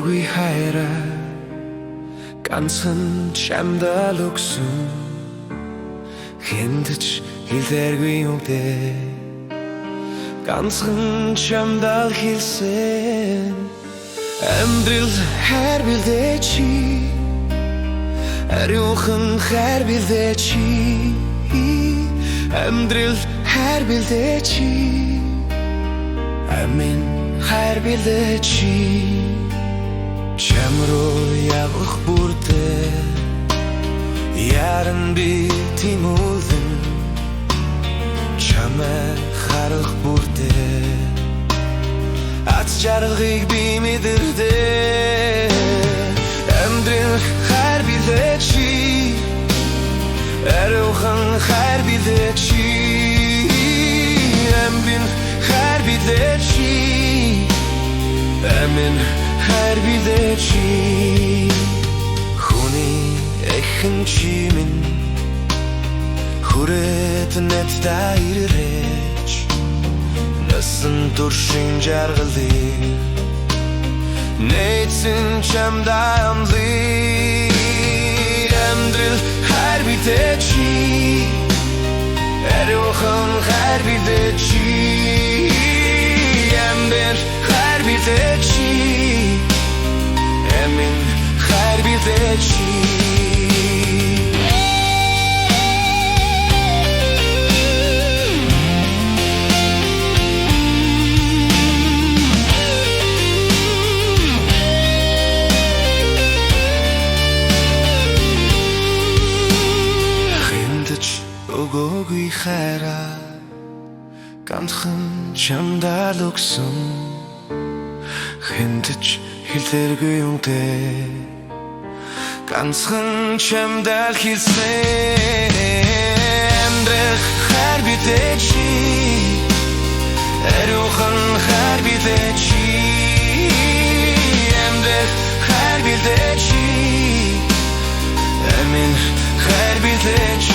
өгөөгүй хайраа ганцхан чамдаа л өгсөн хэнд ч хэлдэггүй үгтэй ганцхан чамдаа л хэлсэн амьдрал хайр билээ чи ариухан хайр билээ чи амьдрал хайр билээ чи амин хайр билээ чи чам руу явах бүртээ яран би тимүүлэн чамаа харах бүртээ ац жаргалыг би мэдэрдээ амьдрал хайр билээ чи ариухан хайр билээ чи амин хайр билээ чи амин хайр билээ чи хүний эхэн чимэн хүрээд нэттэ ирэж насан туршин жаргалыг нээсэн чамдаа амлыг амьдрал хайр билээ чи ариухан хайр билээ чи амьдрал хайр билээ чи амин хайр билээ чи өгөөгүй хайраа ганцхан чамдаа л өгсөн хэнд ч хэлдэггүй үгтэй ганцхан чамдаа л хэлсэн амьдрал хайр билээ чи ариухан хайр билээ чи амьдрал хайр билээ чи амин хайр билээ чи